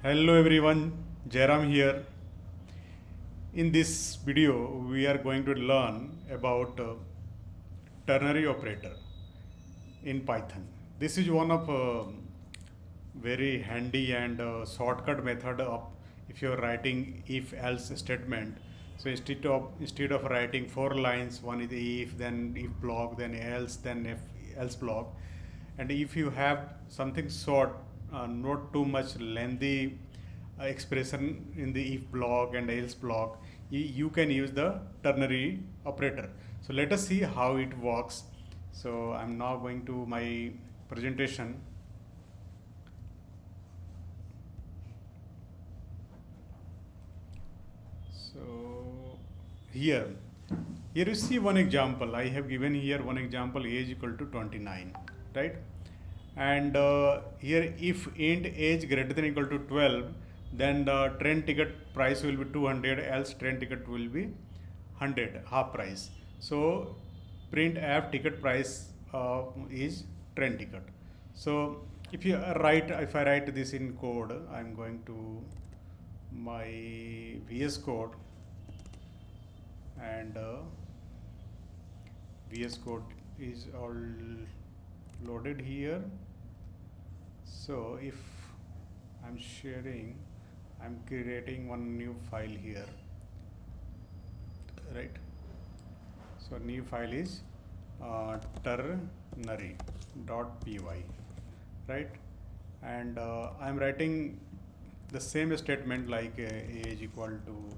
Hello everyone, Jairam here. In this video, we are going to learn about ternary operator in Python. This is one of very handy and shortcut method of if you are writing if-else statement. So instead of writing 4 lines, one is if, then if block, then else, then if else block, and if you have something short, not too much lengthy expression in the if block and else block, you can use the ternary operator. So let us see how it works. So I'm now going to my presentation. So here you see one example. I have given here one example, age equal to 29, right? And here if int age greater than equal to 12, then the train ticket price will be 200, else train ticket will be 100, half price. So print f ticket price is train ticket. So if I write this in code, I'm going to my VS Code, and VS Code is all loaded here. So if I'm sharing, I'm creating one new file here, right? So new file is ternary.py, right? And I'm writing the same statement like age equal to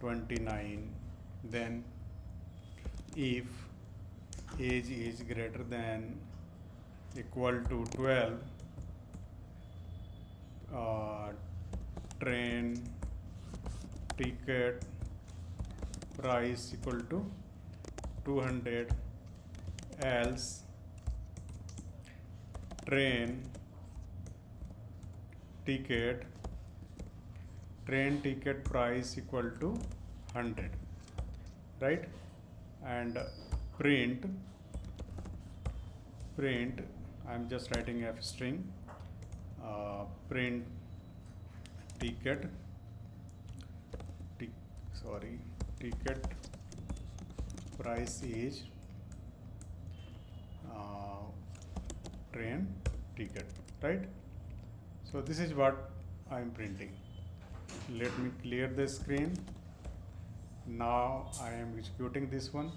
29, then if age is greater than equal to 12, train ticket price equal to 200, else train ticket price equal to 100, right? And print I'm just writing f string, print ticket price is train ticket, right? So this is what I'm printing. Let me clear the screen. Now I am executing this one.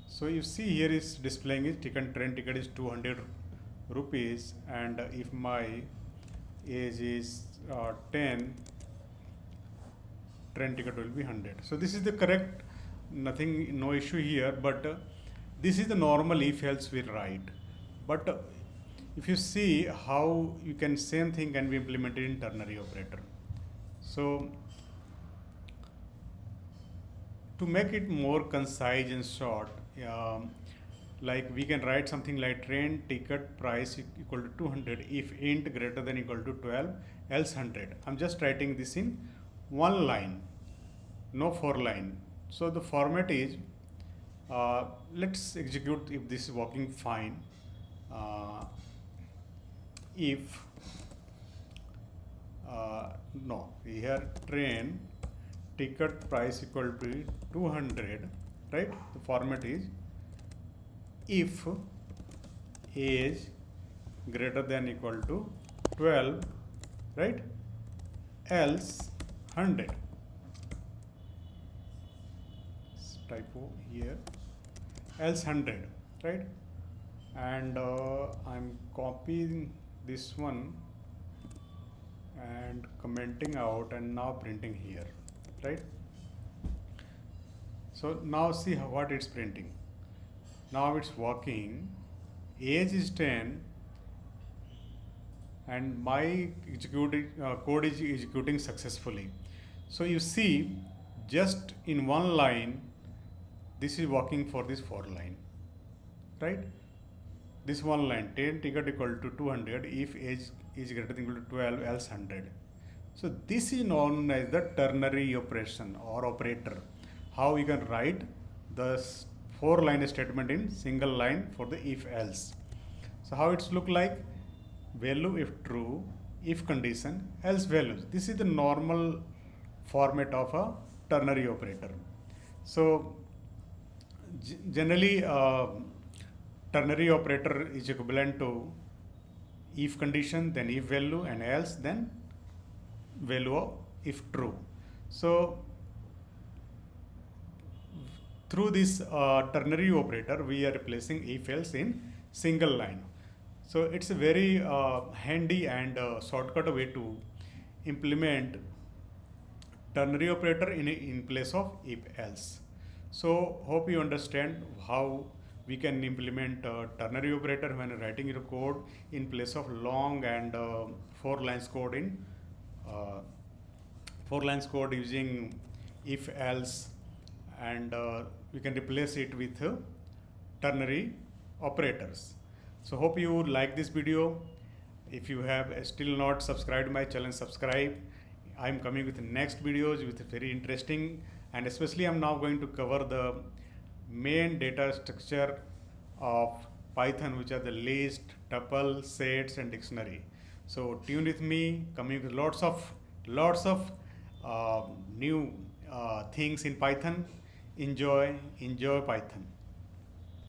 So you see here is displaying is train ticket is 200 rupees, and if my age is 10, train ticket will be 100. So this is the correct, no issue here, but this is the normal if else we write. But if you see how you can, same thing can be implemented in ternary operator. So to make it more concise and short, like we can write something like train ticket price equal to 200 if int greater than equal to 12, else 100. I'm just writing this in one line, no 4 line. So the format is, let's execute if this is working fine. If no, here train ticket price equal to 200, right? The format is if age greater than equal to 12, right? Else 100. Typo here, else 100, right? And I'm copying this one and commenting out, and now printing here, right? So now see what it's printing. Now it's working. Age is 10, and my code is executing successfully. So you see, just in one line, this is working for this 4 line, right? This one line, train ticket equal to 200 if age is greater than equal to 12, else 100. So this is known as the ternary operation or operator. How you can write the 4-line statement in single line for the if else. So how it's look like? Value if true, if condition, else values. This is the normal format of a ternary operator. So generally ternary operator is equivalent to if condition, then if value, and else, then value of if true. So through this ternary operator, we are replacing if else in single line. So it's a very handy and shortcut way to implement ternary operator in place of if else. So hope you understand how we can implement ternary operator when writing your code in place of long and 4 lines code in 4 lines code using if else, and we can replace it with ternary operators. So hope you like this video. If you have still not subscribed my channel, subscribe. I am coming with next videos with very interesting, and especially I am now going to cover the main data structure of Python, which are the list, tuple, sets, and dictionary. So tune with me, coming with lots of new things in Python. Enjoy Python.